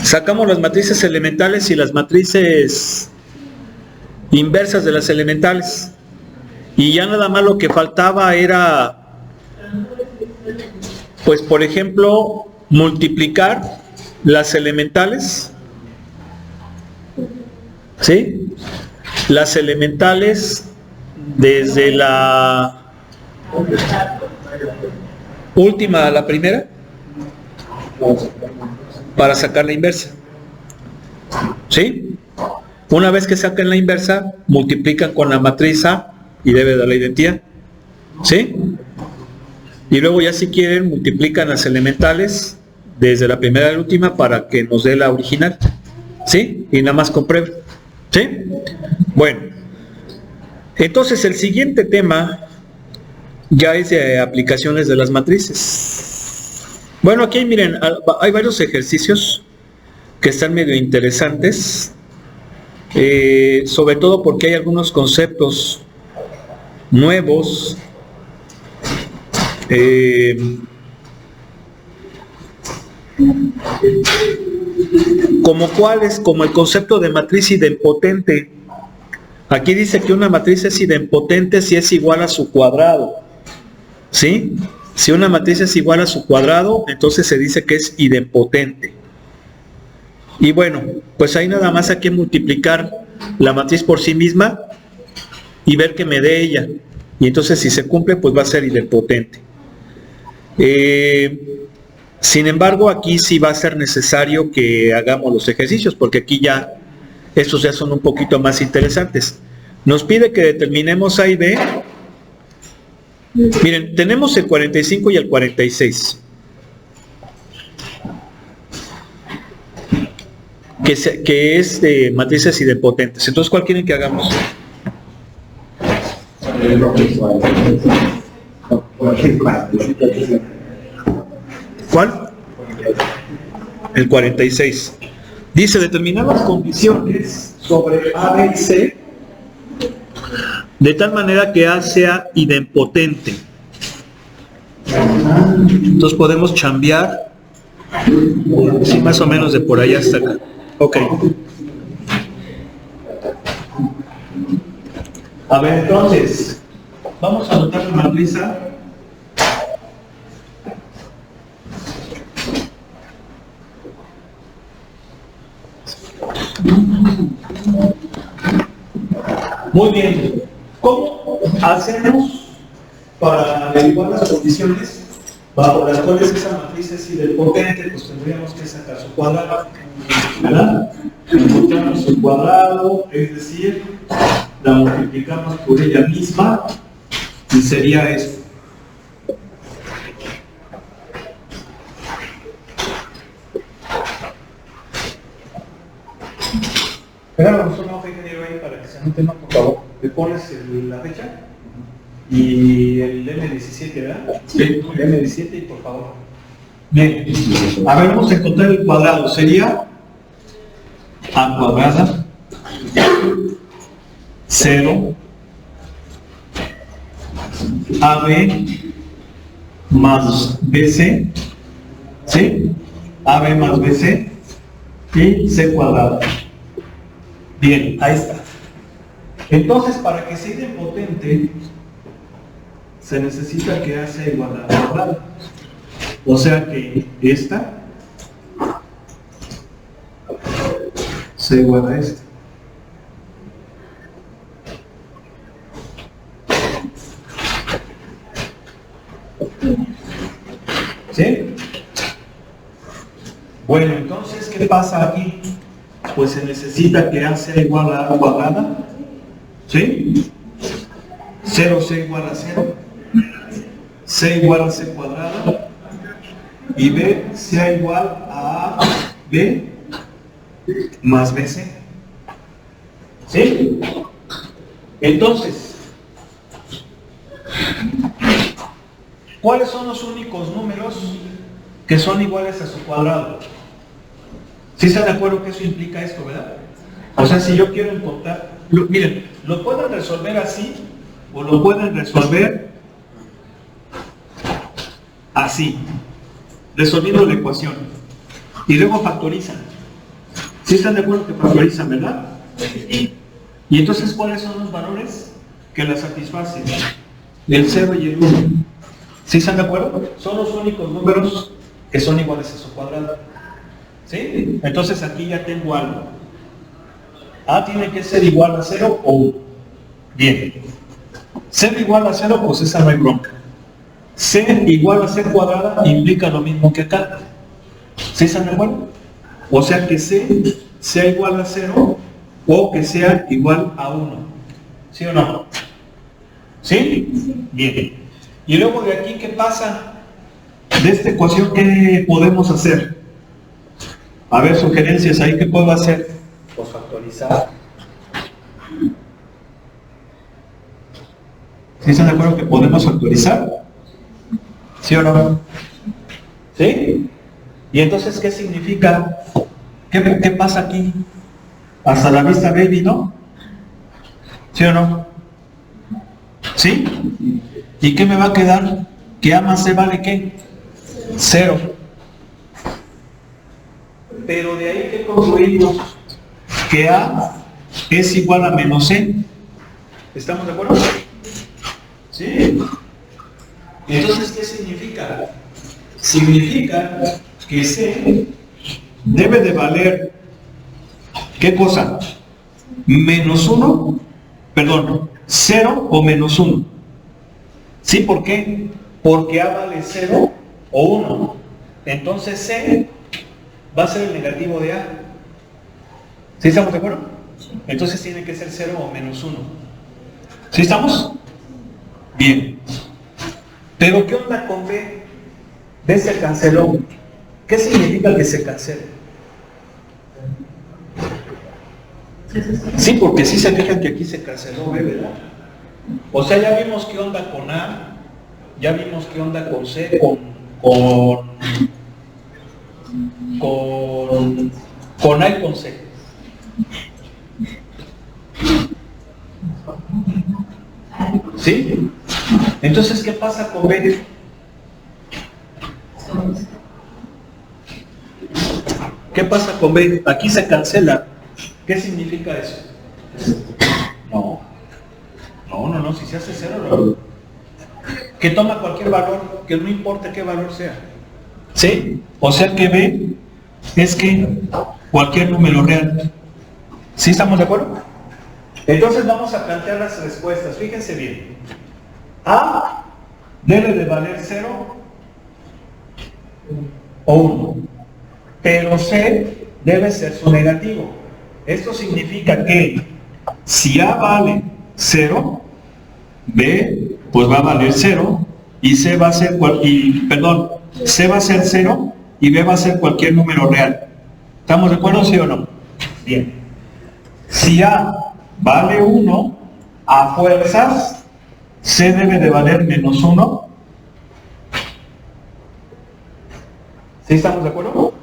Sacamos las matrices elementales y las matrices inversas de las elementales. Y ya nada más lo que faltaba era, pues por ejemplo, multiplicar las elementales, ¿sí? Las elementales desde la última a la primera para sacar la inversa, ¿sí? Una vez que saquen la inversa, multiplican con la matriz A y debe dar la identidad, ¿sí? Y luego ya si quieren multiplican las elementales desde la primera a la última para que nos dé la original, ¿sí? Y nada más comprueben, ¿sí? Bueno, entonces el siguiente tema ya es de aplicaciones de las matrices. Bueno, aquí miren, hay varios ejercicios que están medio interesantes, sobre todo porque hay algunos conceptos nuevos, como cuáles, como el concepto de matriz idempotente. Aquí dice que una matriz es idempotente si es igual a su cuadrado, ¿sí? Si una matriz es igual a su cuadrado, entonces se dice que es idempotente. Y bueno, pues ahí nada más hay que multiplicar la matriz por sí misma y ver que me dé ella. Y entonces si se cumple, pues va a ser idempotente. Sin embargo, aquí sí va a ser necesario que hagamos los ejercicios, porque aquí ya, estos ya son un poquito más interesantes. Nos pide que determinemos A y B. Miren, tenemos el 45 y el 46. Que es de matrices idempotentes. Entonces, ¿cuál quieren que hagamos? ¿Cuál? El 46. Dice, determinar las condiciones sobre A, B y C de tal manera que A sea idempotente. Entonces podemos chambear, sí, más o menos de por allá hasta acá. Ok. A ver, entonces, vamos a anotar la matriz A. Muy bien. ¿Cómo hacemos para averiguar las condiciones bajo las cuales esa matriz es idempotente? Pues tendríamos que sacar su cuadrado, ¿verdad? Encontramos su cuadrado, es decir, la multiplicamos por ella misma y sería esto. Pegamos una hoja, ingeniero, ahí para que se anote más, por favor. Le pones la fecha y el M17, ¿verdad? Sí. El M17 y por favor. Bien. A ver, vamos a encontrar el cuadrado. Sería A cuadrada 0 AB más BC, ¿sí? AB más BC y C cuadrado. Bien, ahí está. Entonces, para que sea idempotente, se necesita que A sea igual a cuadrado. O sea que esta sea igual a esta. ¿Sí? Bueno, entonces, ¿qué pasa aquí? Pues se necesita que A sea igual a A cuadrada, ¿sí? 0 sea igual a 0, C igual a C cuadrada, y B sea igual a B más BC, ¿sí? Entonces, ¿cuáles son los únicos números que son iguales a su cuadrado? ¿Sí están de acuerdo que eso implica esto, verdad? O sea, si yo quiero encontrar, miren, lo pueden resolver así o lo pueden resolver así, resolviendo la ecuación y luego factorizan. ¿Sí están de acuerdo que factorizan, verdad? Y entonces, ¿cuáles son los valores que la satisfacen? El 0 y el 1. ¿Sí están de acuerdo? Son los únicos números que son iguales a su cuadrado. ¿Sí? Entonces aquí ya tengo algo. A tiene que ser igual a 0 o 1. Bien. 0 igual a 0, pues esa no hay bronca. C igual a C cuadrada implica lo mismo que acá. ¿Sí están de acuerdo? O sea que C sea igual a 0 o que sea igual a 1. ¿Sí o no? ¿Sí? Bien. Y luego de aquí, ¿qué pasa? De esta ecuación, ¿qué podemos hacer? A ver, sugerencias ahí, ¿qué puedo hacer? Pues factorizar. ¿Sí están de acuerdo que podemos factorizar? ¿Sí o no? ¿Sí? Y entonces, ¿qué significa? ¿Qué pasa aquí? Hasta la vista, baby, ¿no? ¿Sí o no? ¿Sí? ¿Y qué me va a quedar? Que A más C vale ¿qué? 0. Pero de ahí que concluimos que A es igual a menos C. ¿Estamos de acuerdo? ¿Sí? Entonces, ¿qué significa? Significa que C debe de valer, ¿qué cosa? Menos 1, perdón, 0 o menos 1. ¿Sí? ¿Por qué? Porque A vale 0 o 1. Entonces C va a ser el negativo de A. ¿Sí estamos de acuerdo? Entonces tiene que ser 0 o menos 1. ¿Sí estamos? Bien. Pero ¿qué onda con B? B se canceló. ¿Qué significa que se cancele? Sí, porque sí se fijan que aquí se canceló B, ¿verdad? O sea, ya vimos qué onda con A, ya vimos qué onda con C, con A y con C. ¿Sí? Entonces, ¿qué pasa con B? ¿Qué pasa con B? Aquí se cancela. ¿Qué significa eso? No, si se hace 0, no. Que toma cualquier valor, que no importa qué valor sea. ¿Sí? O sea que B es que cualquier número real. ¿Sí estamos de acuerdo? Entonces vamos a plantear las respuestas. Fíjense bien. A debe de valer 0 o 1. Pero C debe ser su negativo. Esto significa que si A vale 0, B pues va a valer 0 y C va a ser C va a ser 0 y B va a ser cualquier número real. ¿Estamos de acuerdo, sí o no? Bien. Si A vale 1, a fuerzas C debe de valer menos 1. ¿Sí estamos de acuerdo?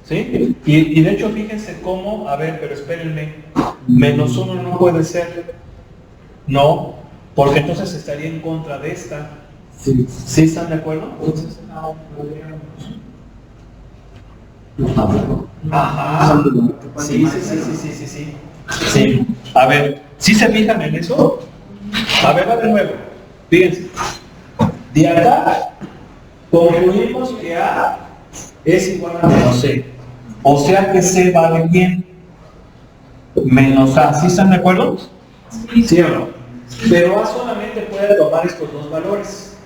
¿Sí? Y de hecho fíjense cómo, a ver, pero espérenme, menos 1 no puede ser. No, porque entonces estaría en contra de esta. Sí. ¿Sí están de acuerdo? Ajá. Sí. A ver, ¿sí se fijan en eso? A ver, va de nuevo. Fíjense. De acá concluimos que A es igual a menos C. O sea que C vale bien menos A. ¿Sí están de acuerdo? ¿Sí o no? Pero A solamente puede tomar estos dos valores.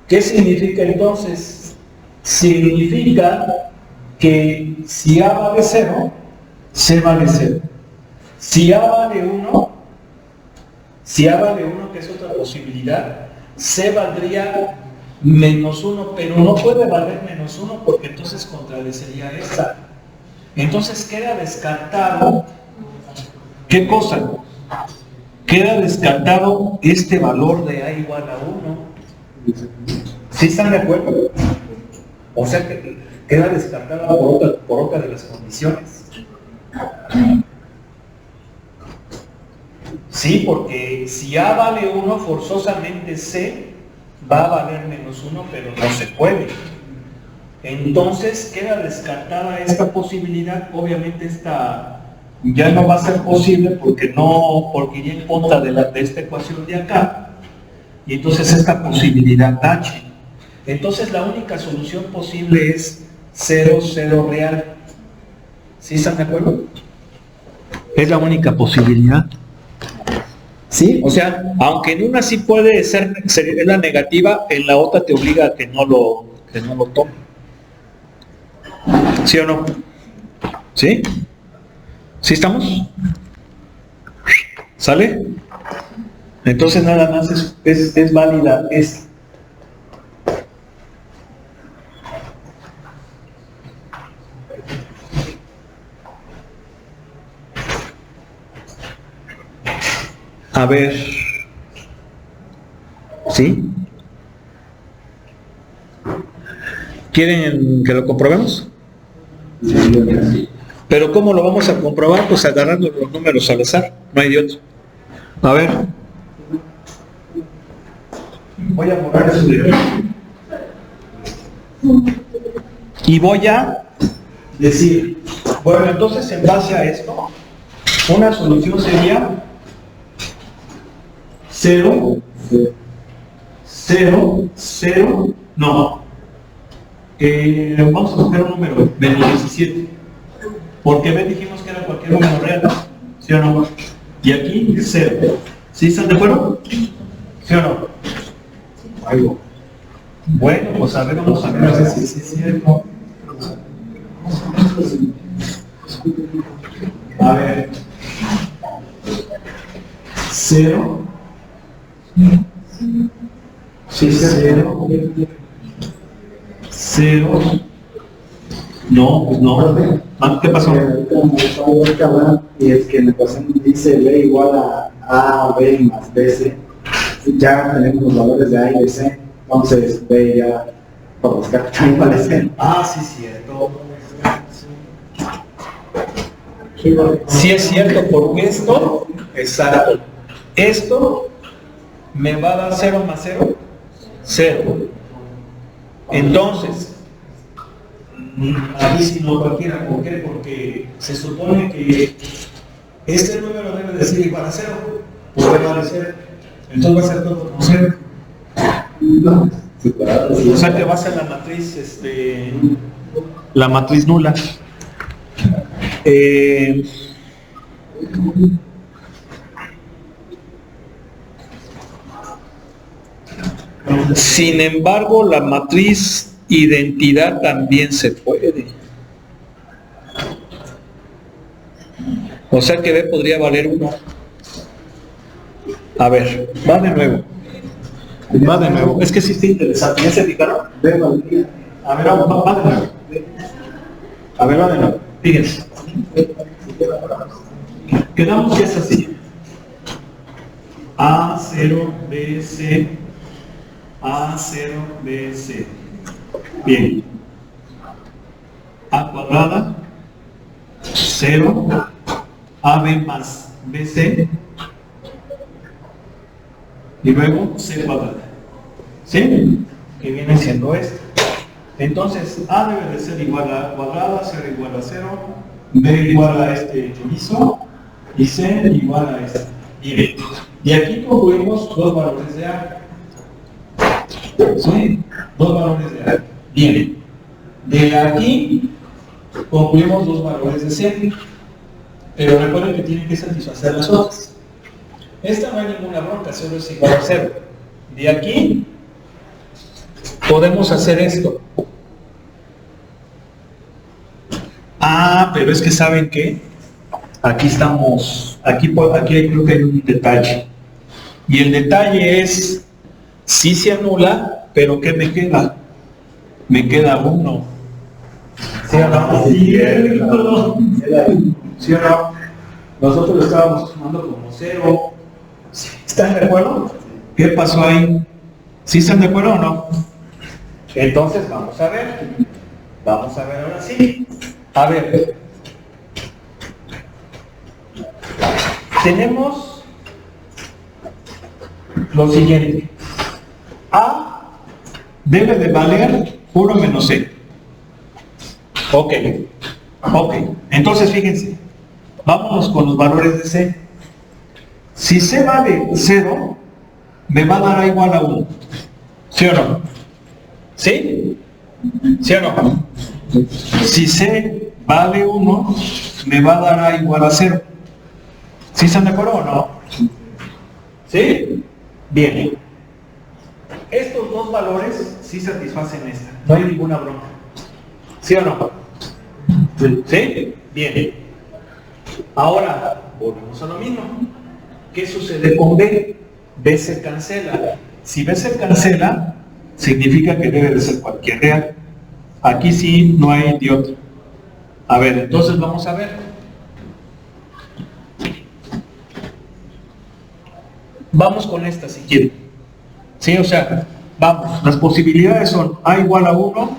¿Qué significa entonces? Significa que si A vale 0, C vale 0. Si A vale 1, que es otra posibilidad, C valdría menos 1, pero no puede valer menos 1 porque entonces contradeciría esta. Entonces queda descartado, ¿qué cosa? Queda descartado este valor de A igual a 1. ¿Sí están de acuerdo? O sea que queda descartada por otra de las condiciones. Sí, porque si A vale 1, forzosamente C va a valer menos 1, pero no se puede. Entonces queda descartada esta posibilidad. Obviamente esta ya no va a ser posible porque iría en contra de esta ecuación de acá. Y entonces esta posibilidad H. Entonces la única solución posible es 0, 0 real. ¿Sí están de acuerdo? Es la única posibilidad. ¿Sí? O sea, aunque en una sí puede ser la negativa, en la otra te obliga a que no lo tome. ¿Sí o no? ¿Sí? ¿Sí estamos? ¿Sale? Entonces nada más es válida esta. A ver, ¿sí? ¿Quieren que lo comprobemos? Pero ¿cómo lo vamos a comprobar? Pues agarrando los números al azar, no hay de otro. A ver. Voy a borrar eso de aquí. Y voy a decir, bueno, entonces en base a esto, una solución sería 0, 0, 0, no. Vamos a buscar un número, menos 17. Porque B dijimos que era cualquier número real, ¿sí o no? Y aquí 0. ¿Sí están de acuerdo? ¿Sí o no? Algo. Bueno, pues a ver, vamos a ver si es cierto. A ver. 0. Sí, 0. 0. No, pues no. ¿Qué pasó? Y es que en la ecuación dice B igual a B más BC. Ya tenemos los valores de A y de C. Entonces B ya por buscar también vale C. Ah, sí, cierto. Sí es cierto, porque esto, exacto, esto me va a dar 0 más 0, 0. Entonces, aquí si no cualquiera, ¿por qué? Porque se supone que este número debe de ser igual a 0, pues debe de ser, entonces va a ser todo como 0. O sea que va a ser la matriz nula. Sin embargo, la matriz identidad también se puede. O sea que B podría valer 1. A ver, va de nuevo. Va de nuevo. Es que sí está interesante. ¿Ya se fijaron? B valdría. A ver, va de nuevo. A ver, va de nuevo. Fíjense. Quedamos que es así. A0, BC, A0, BC. Bien. A cuadrada, 0, AB más BC, y luego C cuadrada. ¿Sí? Que viene siendo esto. Entonces, A debe de ser igual a A cuadrada, 0 igual a 0, B igual a este chorizo, y C igual a este. Bien. Y aquí concluimos dos valores de A. ¿Sí? Dos valores de A. Bien. De aquí concluimos dos valores de C. Pero recuerden que tienen que satisfacer las otras. Esta no hay ninguna bronca, 0 es igual a 0. De aquí podemos hacer esto. Ah, pero es que ¿saben qué? Aquí estamos, aquí creo que hay un detalle. Y el detalle es, sí se anula, pero ¿qué me queda? Me queda 1. ¿Sí o no? Cierto. ¿Sí o no? Nosotros lo estábamos tomando como 0. ¿Están de acuerdo? ¿Qué pasó ahí? ¿Sí están de acuerdo o no? Entonces vamos a ver. Vamos a ver ahora sí. A ver. Tenemos lo siguiente. A debe de valer 1 menos C. Ok. Entonces fíjense, vámonos con los valores de C. Si C vale 0, me va a dar A igual a 1. ¿Sí o no? ¿Sí? ¿Sí o no? Si C vale 1, me va a dar A igual a 0. ¿Sí están de acuerdo o no? ¿Sí? Bien. Estos dos valores sí satisfacen esta. No hay ninguna bronca. ¿Sí o no? ¿Sí? Bien. Ahora, volvemos a lo mismo. ¿Qué sucede con B? B se cancela. Si B se cancela, significa que debe de ser cualquier real. Aquí sí no hay de otro. A ver, entonces vamos a ver. Vamos con esta si quieren. Sí, o sea, vamos. Las posibilidades son A igual a 1,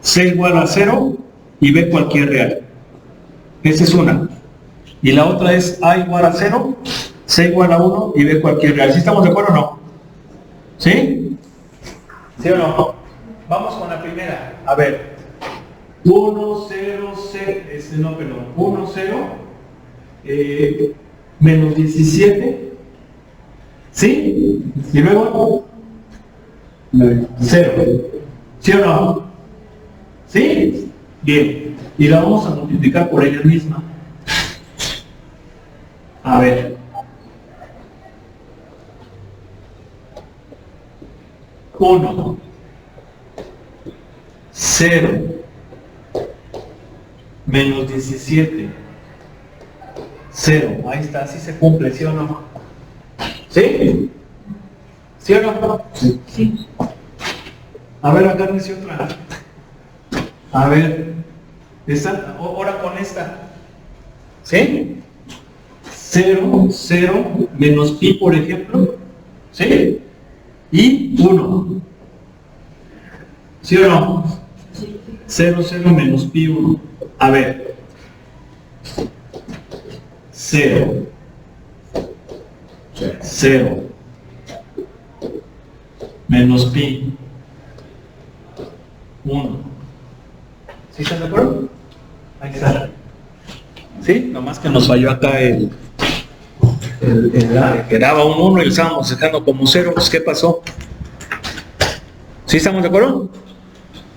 C igual a 0 y B cualquier real. Esa es una. Y la otra es A igual a 0, C igual a 1 y B cualquier real. ¿Sí estamos de acuerdo o no? ¿Sí? ¿Sí o no? Vamos con la primera. A ver. 1, 0, 1, 0, menos 17. ¿Sí? Y luego 0. ¿Sí o no? ¿Sí? Bien. Y la vamos a multiplicar por ella misma. A ver. 1, 0, menos 17, 0. Ahí está, así se cumple, ¿sí o no? ¿Sí? ¿Sí o no? Sí. A ver, agárrense otra. A ver, ahora con esta. ¿Sí? 0, 0, menos pi, por ejemplo. ¿Sí? Y 1. ¿Sí o no? 0, 0, menos pi, 1. A ver. 0. 0. Menos pi. 1. ¿Sí están de acuerdo? Ahí está. ¿Sí? Nomás que nos falló acá que daba un 1 y lo estábamos dejando como 0. Pues, ¿qué pasó? ¿Sí estamos de acuerdo?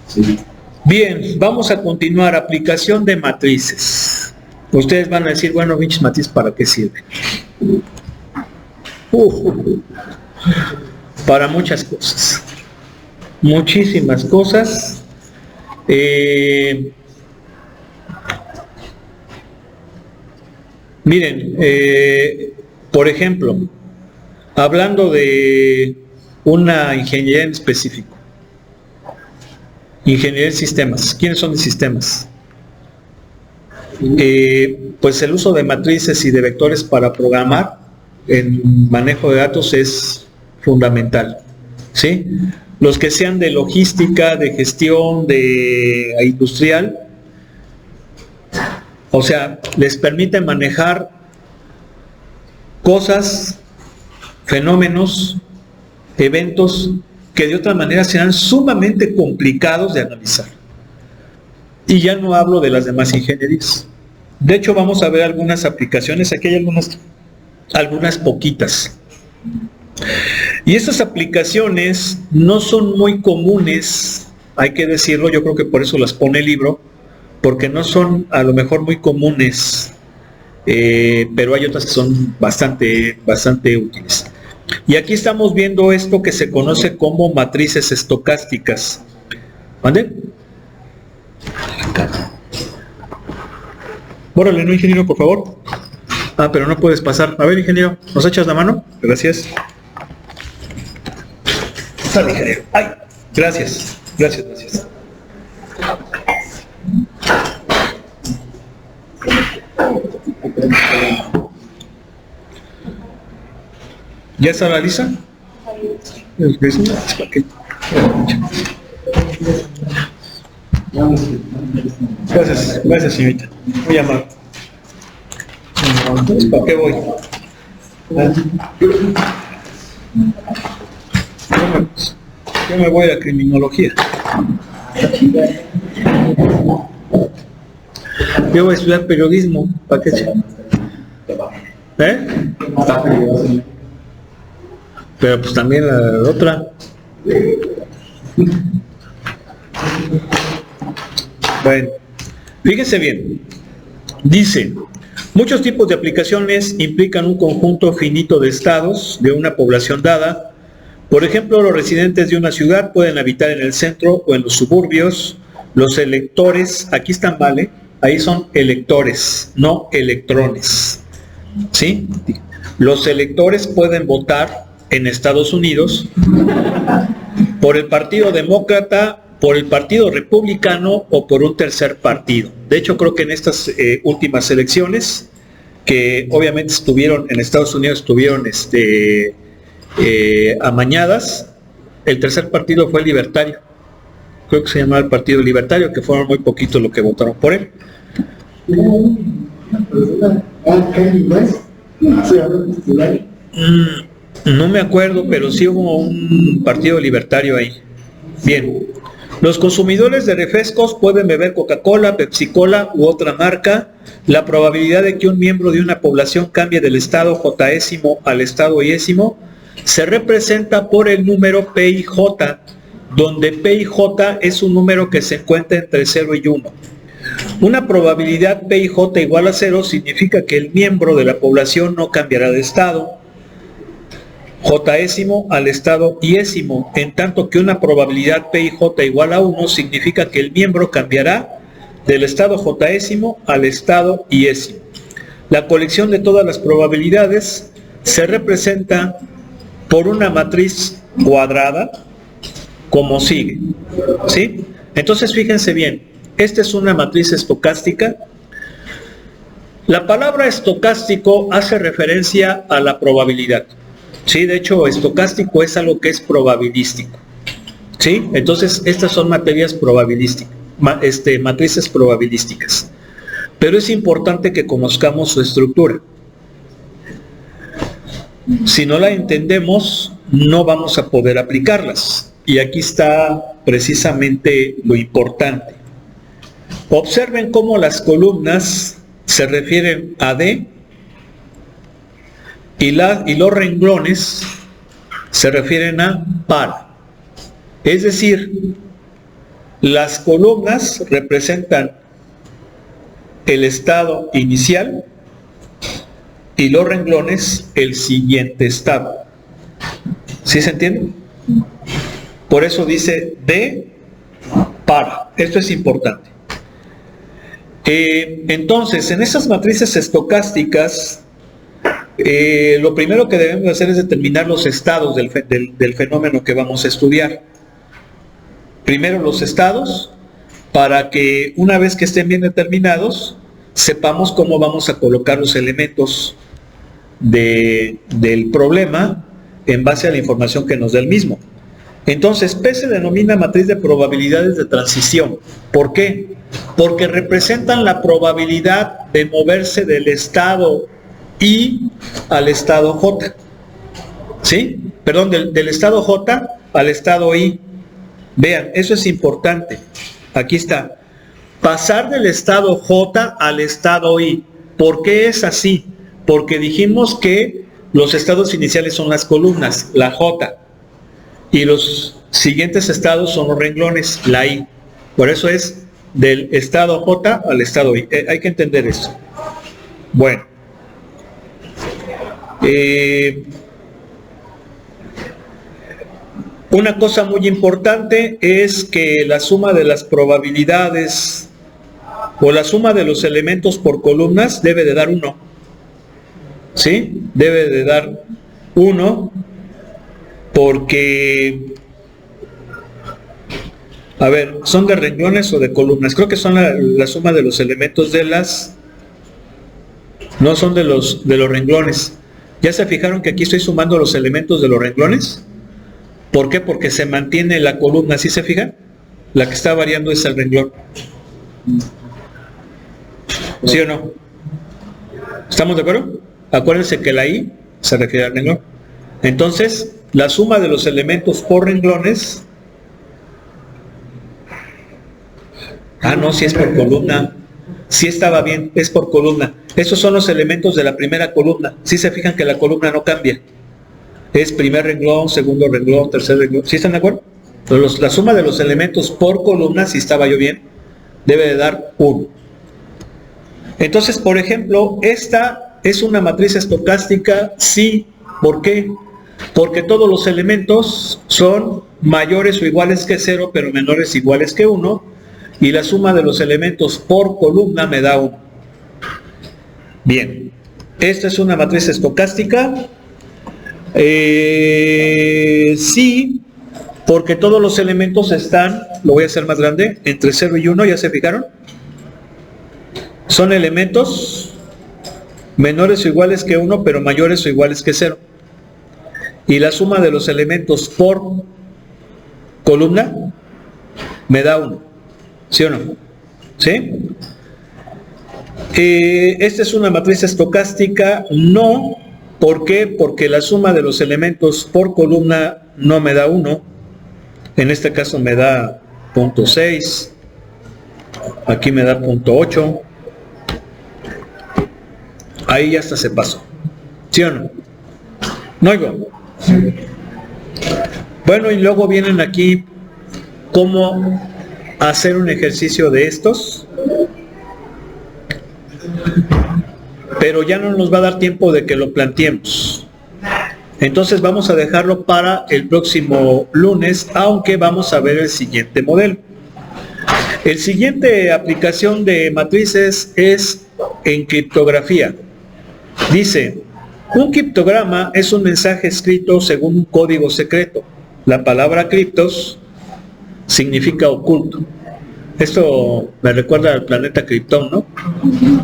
Sí. Bien, vamos a continuar. Aplicación de matrices. Ustedes van a decir, bueno, pinches matrices, ¿para qué sirven? Para muchas cosas. Muchísimas cosas. Miren, por ejemplo, hablando de una ingeniería en específico, ingeniería de sistemas. ¿Quiénes son de sistemas? Pues el uso de matrices y de vectores para programar en manejo de datos es fundamental, ¿sí? Los que sean de logística, de gestión, de industrial, o sea, les permite manejar cosas, fenómenos, eventos que de otra manera serán sumamente complicados de analizar. Y ya no hablo de las demás ingenierías. De hecho, vamos a ver algunas aplicaciones. Aquí hay algunas poquitas. Y estas aplicaciones no son muy comunes, hay que decirlo, yo creo que por eso las pone el libro, porque no son a lo mejor muy comunes, pero hay otras que son bastante útiles. Y aquí estamos viendo esto que se conoce como matrices estocásticas. ¿Mande? Órale, ¿no, ingeniero, por favor? Ah, pero no puedes pasar. A ver, ingeniero, ¿nos echas la mano? Gracias. Sale, ingeniero. Ay, gracias. Gracias. ¿Ya está la lista? Gracias, señorita. Muy amable. ¿Para qué voy? Yo me voy a criminología. Yo voy a estudiar periodismo, ¿para qué? ¿Eh? Está peligroso. Pero pues también la otra. Bueno, fíjense bien. Dice, muchos tipos de aplicaciones implican un conjunto finito de estados de una población dada. Por ejemplo, los residentes de una ciudad pueden habitar en el centro o en los suburbios. Los electores, aquí están mal, ¿eh? Ahí son electores, no electrones. ¿Sí? Los electores pueden votar en Estados Unidos por el Partido Demócrata, por el Partido Republicano o por un tercer partido. De hecho, creo que en estas últimas elecciones, que obviamente estuvieron en Estados Unidos, estuvieron amañadas, el tercer partido fue el Libertario. Creo que se llamaba el Partido Libertario, que fueron muy poquitos los que votaron por él. No me acuerdo, pero sí hubo un partido libertario ahí. Bien. Los consumidores de refrescos pueden beber Coca-Cola, Pepsi-Cola u otra marca. La probabilidad de que un miembro de una población cambie del estado J-ésimo al estado Y-ésimo se representa por el número PIJ, donde PIJ es un número que se encuentra entre 0 y 1. Una probabilidad PIJ igual a 0 significa que el miembro de la población no cambiará de estado J-ésimo al estado Y-ésimo, en tanto que una probabilidad PIJ igual a 1 significa que el miembro cambiará del estado J-ésimo al estado Y-ésimo. La colección de todas las probabilidades se representa por una matriz cuadrada como sigue, ¿sí? Entonces fíjense bien, esta es una matriz estocástica. La palabra estocástico hace referencia a la probabilidad. Sí, de hecho, estocástico es algo que es probabilístico. ¿Sí? Entonces, estas son materias probabilísticas, matrices probabilísticas. Pero es importante que conozcamos su estructura. Si no la entendemos, no vamos a poder aplicarlas. Y aquí está precisamente lo importante. Observen cómo las columnas se refieren a D, y los renglones se refieren a par. Es decir, las columnas representan el estado inicial y los renglones el siguiente estado. ¿Sí se entiende? Por eso dice de par. Esto es importante. Entonces, en esas matrices estocásticas, lo primero que debemos hacer es determinar los estados del fenómeno que vamos a estudiar. Primero los estados, para que una vez que estén bien determinados, sepamos cómo vamos a colocar los elementos del problema en base a la información que nos da el mismo. Entonces, P se denomina matriz de probabilidades de transición. ¿Por qué? Porque representan la probabilidad de moverse del estado I al estado J. ¿Sí? Perdón, del estado J al estado I. Vean, eso es importante. Aquí está. Pasar del estado J al estado I. ¿Por qué es así? Porque dijimos que los estados iniciales son las columnas, la J. Y los siguientes estados son los renglones, la I. Por eso es del estado J al estado I. Hay que entender eso. Bueno. Una cosa muy importante es que la suma de las probabilidades o la suma de los elementos por columnas debe de dar 1. ¿Sí? Debe de dar 1 porque, a ver, ¿son de renglones o de columnas? Creo que son la suma de los elementos de las... No son de los renglones. ¿Ya se fijaron que aquí estoy sumando los elementos de los renglones? ¿Por qué? Porque se mantiene la columna, ¿sí se fijan? La que está variando es el renglón. ¿Sí o no? ¿Estamos de acuerdo? Acuérdense que la I se refiere al renglón. Entonces, la suma de los elementos por renglones... Ah, no, si es por columna. Sí estaba bien, es por columna. Esos son los elementos de la primera columna. Sí se fijan que la columna no cambia. Es primer renglón, segundo renglón, tercer renglón. ¿Sí están de acuerdo? La suma de los elementos por columna, si estaba yo bien, debe de dar 1. Entonces, por ejemplo, esta es una matriz estocástica, sí. ¿Por qué? Porque todos los elementos son mayores o iguales que 0, pero menores o iguales que 1, y la suma de los elementos por columna me da 1. Bien, esta es una matriz estocástica. Sí, porque todos los elementos están, lo voy a hacer más grande, entre 0 y 1, ¿ya se fijaron? Son elementos menores o iguales que 1, pero mayores o iguales que 0. Y la suma de los elementos por columna me da 1. ¿Sí o no? ¿Sí? Esta es una matriz estocástica, no. ¿Por qué? Porque la suma de los elementos por columna no me da 1. En este caso me da 0.6. Aquí me da 0.8. Ahí ya hasta se pasó. ¿Sí o no? No oigo. Bueno, y luego vienen aquí cómo hacer un ejercicio de estos. Pero ya no nos va a dar tiempo de que lo planteemos. Entonces vamos a dejarlo para el próximo lunes, aunque vamos a ver el siguiente modelo. El siguiente aplicación de matrices es en criptografía. Dice, un criptograma es un mensaje escrito según un código secreto. La palabra criptos significa oculto. Esto me recuerda al planeta Krypton, ¿no?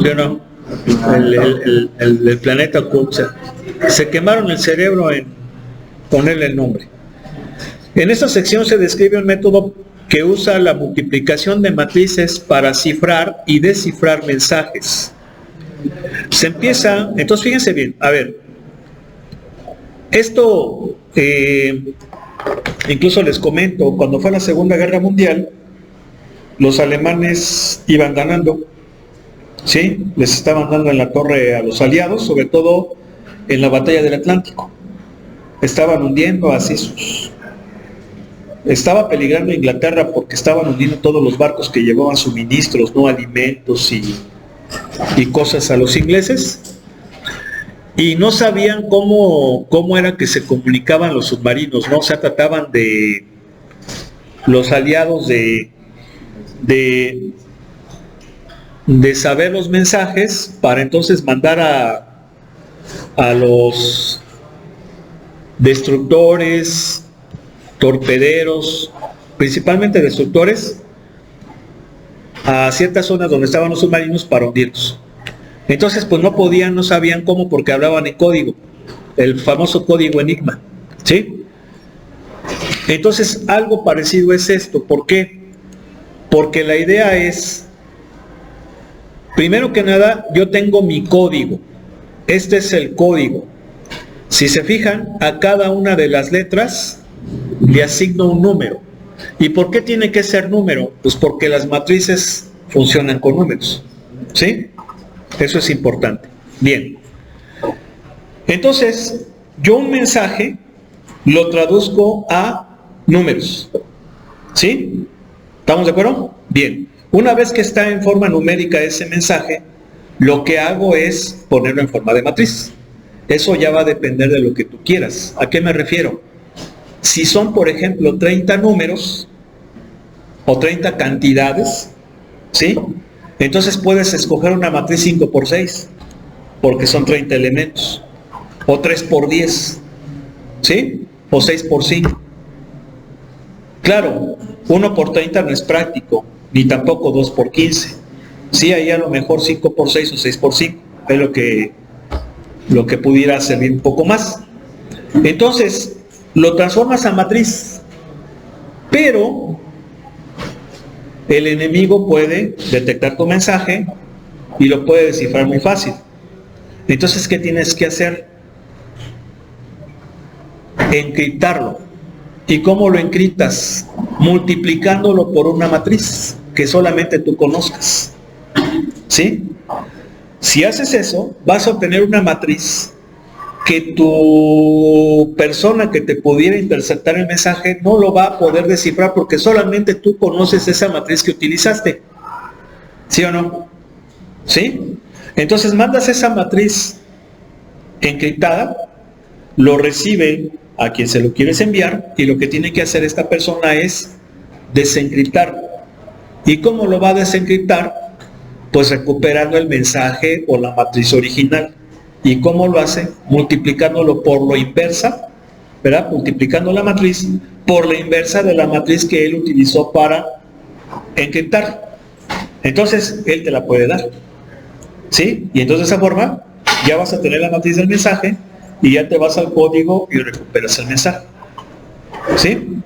¿Sí o no? El planeta oculto. Se quemaron el cerebro en ponerle el nombre. En esta sección se describe un método que usa la multiplicación de matrices para cifrar y descifrar mensajes. Se empieza, entonces fíjense bien, a ver, esto incluso les comento, cuando fue la Segunda Guerra Mundial, los alemanes iban ganando, ¿sí? Les estaban dando en la torre a los aliados, sobre todo en la batalla del Atlántico. Estaban hundiendo así sus... Estaba peligrando Inglaterra porque estaban hundiendo todos los barcos que llevaban suministros, no alimentos y cosas a los ingleses. Y no sabían cómo era que se comunicaban los submarinos, ¿no? O sea, trataban de los aliados de saber los mensajes para entonces mandar a los destructores, torpederos, principalmente destructores, a ciertas zonas donde estaban los submarinos para hundirlos. Entonces pues no podían, no sabían cómo, porque hablaban en código, el famoso código Enigma, ¿sí? Entonces algo parecido es esto. ¿Por qué? Porque la idea es, primero que nada, yo tengo mi código. Este es el código. Si se fijan, a cada una de las letras le asigno un número. ¿Y por qué tiene que ser número? Pues porque las matrices funcionan con números, ¿sí? Eso es importante. Bien. Entonces, yo un mensaje lo traduzco a números, ¿sí? ¿Estamos de acuerdo? Bien. Una vez que está en forma numérica ese mensaje, lo que hago es ponerlo en forma de matriz. Eso ya va a depender de lo que tú quieras. ¿A qué me refiero? Si son, por ejemplo, 30 números o 30 cantidades, ¿sí? Entonces puedes escoger una matriz 5 por 6, porque son 30 elementos, o 3 por 10, ¿sí? O 6 por 5. Claro, 1 por 30 no es práctico, ni tampoco 2 por 15. Sí, ahí a lo mejor 5 por 6 o 6 por 5, es lo que pudiera servir un poco más. Entonces, lo transformas a matriz, pero el enemigo puede detectar tu mensaje y lo puede descifrar muy fácil. Entonces, ¿qué tienes que hacer? Encriptarlo. ¿Y cómo lo encriptas? Multiplicándolo por una matriz que solamente tú conozcas. ¿sí? Si haces eso, vas a obtener una matriz que tu persona que te pudiera interceptar el mensaje no lo va a poder descifrar porque solamente tú conoces esa matriz que utilizaste. ¿Sí o no? ¿Sí? Entonces mandas esa matriz encriptada, lo recibe a quien se lo quieres enviar y lo que tiene que hacer esta persona es desencriptar. ¿Y cómo lo va a desencriptar? Pues recuperando el mensaje o la matriz original. ¿Y cómo lo hace? Multiplicándolo por lo inversa, ¿verdad? Multiplicando la matriz por la inversa de la matriz que él utilizó para encriptar. Entonces, él te la puede dar. ¿Sí? Y entonces de esa forma ya vas a tener la matriz del mensaje y ya te vas al código y recuperas el mensaje. ¿Sí?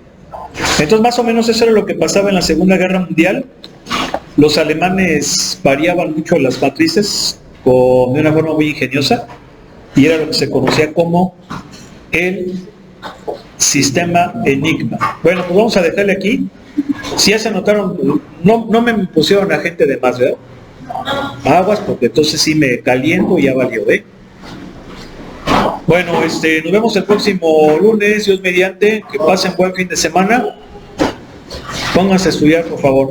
Entonces más o menos eso era lo que pasaba en la Segunda Guerra Mundial. Los alemanes variaban mucho las matrices de una forma muy ingeniosa y era lo que se conocía como el sistema Enigma. Bueno, pues vamos a dejarle aquí. Si ya se notaron, no me pusieron a gente de más, ¿verdad? Aguas, porque entonces sí me caliento y ya valió, ¿eh? Bueno, nos vemos el próximo lunes, Dios mediante. Que pasen buen fin de semana. Pónganse a estudiar, por favor.